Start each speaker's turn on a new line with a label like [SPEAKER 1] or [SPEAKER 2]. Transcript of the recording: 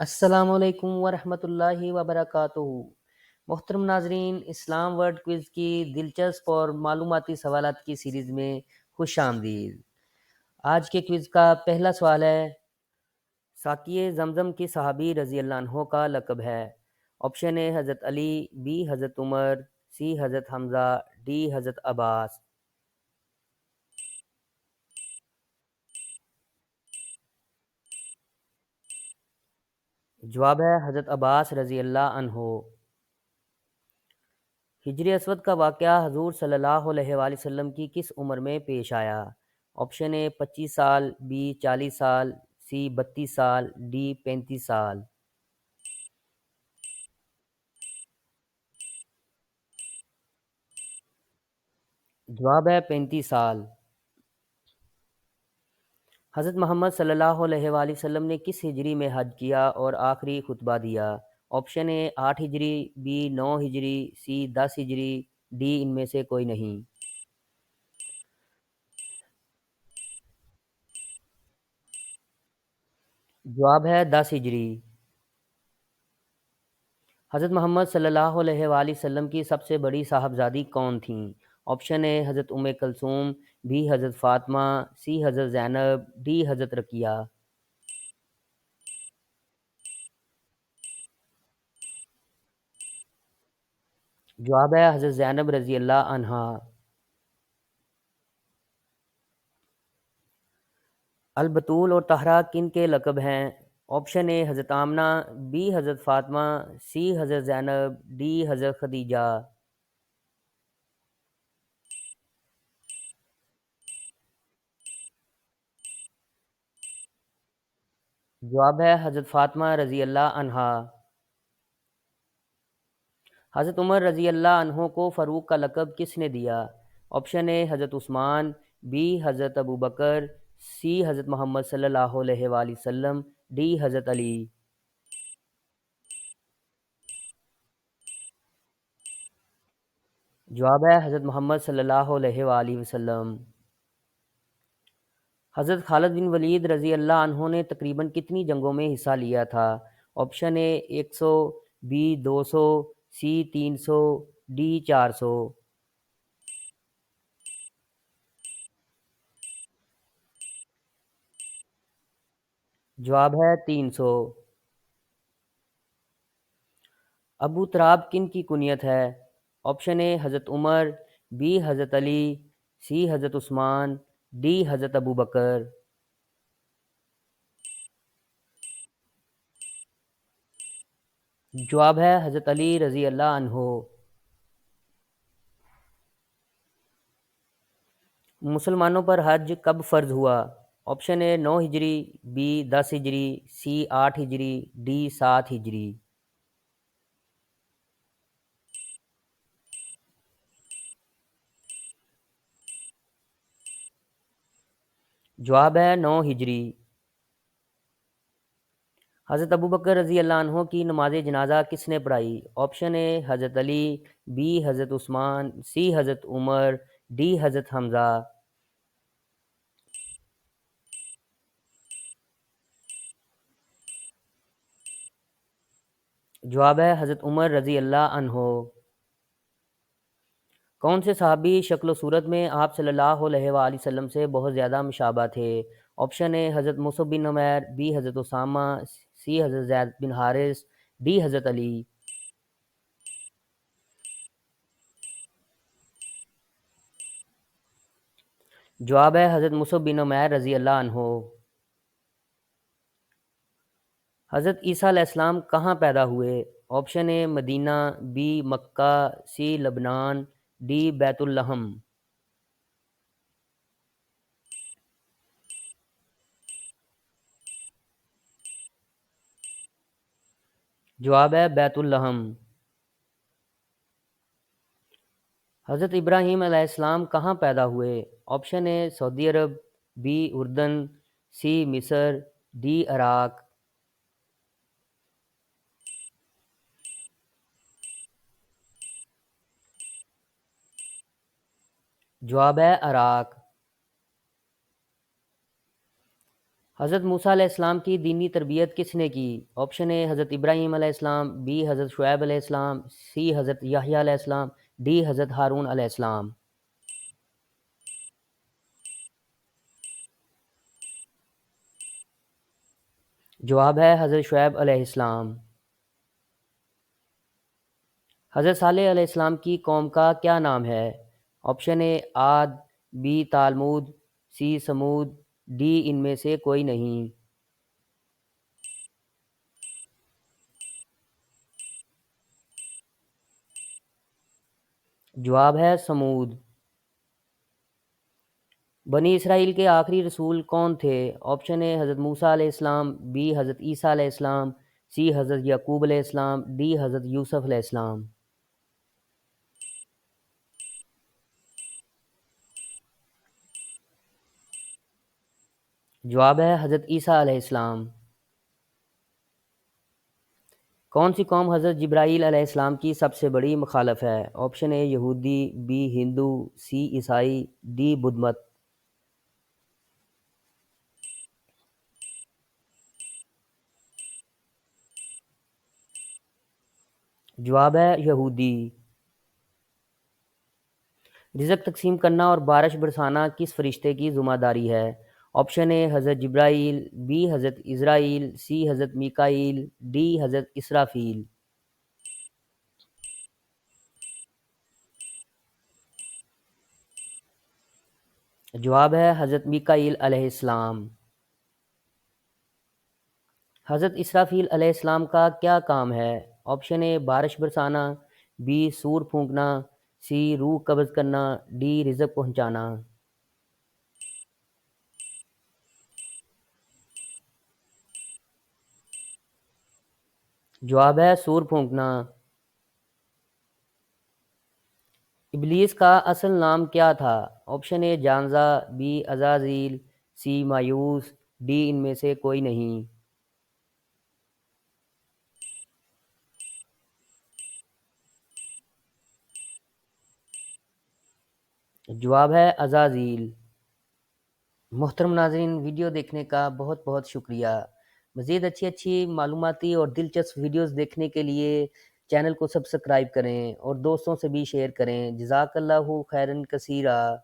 [SPEAKER 1] السلام علیکم ورحمۃ اللہ وبرکاتہ۔ محترم ناظرین، اسلام ورڈ کوئز کی دلچسپ اور معلوماتی سوالات کی سیریز میں خوش آمدید۔ آج کے کوئز کا پہلا سوال ہے، ساقی زمزم کی صحابی رضی اللہ عنہ کا لقب ہے؟ آپشن اے حضرت علی، بی حضرت عمر، سی حضرت حمزہ، ڈی حضرت عباس۔ جواب ہے حضرت عباس رضی اللہ عنہ۔ ہجر اسود کا واقعہ حضور صلی اللہ علیہ وآلہ وسلم کی کس عمر میں پیش آیا؟ آپشن اے 25 سال، بی 40 سال، سی 32 سال، ڈی 35 سال۔ جواب ہے 35 سال۔ حضرت محمد صلی اللہ علیہ وآلہ وسلم نے کس ہجری میں حج کیا اور آخری خطبہ دیا؟ آپشن اے 8 ہجری، بی 9 ہجری، سی 10 ہجری، ڈی ان میں سے کوئی نہیں۔ جواب ہے 10 ہجری۔ حضرت محمد صلی اللہ علیہ وآلہ وسلم کی سب سے بڑی صاحبزادی کون تھیں؟ آپشن اے حضرت ام کلثوم، بی حضرت فاطمہ، سی حضرت زینب، ڈی حضرت رقیہ۔ جواب ہے حضرت زینب رضی اللہ عنہا۔ البتول اور طاہرہ کن کے لقب ہیں؟ آپشن اے حضرت آمنہ، بی حضرت فاطمہ، سی حضرت زینب، ڈی حضرت خدیجہ۔ جواب ہے حضرت فاطمہ رضی اللہ عنہا۔ حضرت عمر رضی اللہ عنہ کو فاروق کا لقب کس نے دیا؟ آپشن اے حضرت عثمان، بی حضرت ابو بکر، سی حضرت محمد صلی اللہ علیہ وآلہ وسلم، ڈی حضرت علی۔ جواب ہے حضرت محمد صلی اللہ علیہ وآلہ وسلم۔ حضرت خالد بن ولید رضی اللہ عنہ نے تقریباً کتنی جنگوں میں حصہ لیا تھا؟ Option A 100، B 200، C 300، D 400۔ جواب ہے 300۔ ابو تراب کن کی کنیت ہے؟ آپشن اے حضرت عمر، بی حضرت علی، سی حضرت عثمان، ڈی حضرت ابو بکر۔ جواب ہے حضرت علی رضی اللہ عنہ۔ مسلمانوں پر حج کب فرض ہوا؟ آپشن اے 9 ہجری، بی 10 ہجری، سی 8 ہجری، ڈی 7 ہجری۔ جواب ہے 9 ہجری۔ حضرت ابوبکر رضی اللہ عنہ کی نماز جنازہ کس نے پڑھائی؟ آپشن اے حضرت علی، بی حضرت عثمان، سی حضرت عمر، ڈی حضرت حمزہ۔ جواب ہے حضرت عمر رضی اللہ عنہ۔ کون سے صحابی شکل و صورت میں آپ صلی اللہ علیہ وآلہ وسلم سے بہت زیادہ مشابہ تھے؟ آپشن اے حضرت مصعب بن عمیر، بی حضرت اسامہ، سی حضرت زید بن حارث، ڈی حضرت علی۔ جواب ہے حضرت مصعب بن عمیر رضی اللہ عنہ۔ حضرت عیسیٰ علیہ السلام کہاں پیدا ہوئے؟ آپشن اے مدینہ، بی مکہ، سی لبنان، ڈی بیت الحم۔ جواب ہے بیت الحم۔ حضرت ابراہیم علیہ السلام کہاں پیدا ہوئے؟ Option a Saudi Arab, be اردن، سی مصر، ڈی عراق۔ جواب ہے عراق۔ حضرت موسیٰ علیہ السلام کی دینی تربیت کس نے کی؟ آپشن اے حضرت ابراہیم علیہ السلام، بی حضرت شعیب علیہ السلام، سی حضرت یحییٰ علیہ السلام، ڈی حضرت ہارون علیہ السلام۔ جواب ہے حضرت شعیب علیہ السلام۔ حضرت صالح علیہ السلام کی قوم کا کیا نام ہے؟ آپشن اے عاد، بی تالمود، سی سمود، ڈی ان میں سے کوئی نہیں۔ جواب ہے سمود۔ بنی اسرائیل کے آخری رسول کون تھے؟ آپشن اے حضرت موسیٰ علیہ السلام، بی حضرت عیسیٰ علیہ السلام، سی حضرت یعقوب علیہ السلام، ڈی حضرت یوسف علیہ السلام۔ جواب ہے حضرت عیسیٰ علیہ السلام۔ کون سی قوم حضرت جبرائیل علیہ السلام کی سب سے بڑی مخالف ہے؟ آپشن اے یہودی، بی ہندو، سی عیسائی، ڈی بدھ مت۔ جواب ہے یہودی۔ رزق تقسیم کرنا اور بارش برسانا کس فرشتے کی ذمہ داری ہے؟ آپشن اے حضرت جبرائیل، بی حضرت اسرائیل، سی حضرت میکائیل، ڈی حضرت اسرافیل۔ جواب ہے حضرت میکائیل علیہ السلام۔ حضرت اسرافیل علیہ السلام کا کیا کام ہے؟ آپشن اے بارش برسانا، بی سور پھونکنا، سی روح قبض کرنا، ڈی رزق پہنچانا۔ جواب ہے سور پھونکنا۔ ابلیس کا اصل نام کیا تھا؟ آپشن اے جانزا، بی عزازیل، سی مایوس، ڈی ان میں سے کوئی نہیں۔ جواب ہے عزازیل۔ محترم ناظرین، ویڈیو دیکھنے کا بہت بہت شکریہ۔ مزید اچھی اچھی معلوماتی اور دلچسپ ویڈیوز دیکھنے کے لیے چینل کو سبسکرائب کریں اور دوستوں سے بھی شیئر کریں۔ جزاک اللہ خیرن کثیرہ۔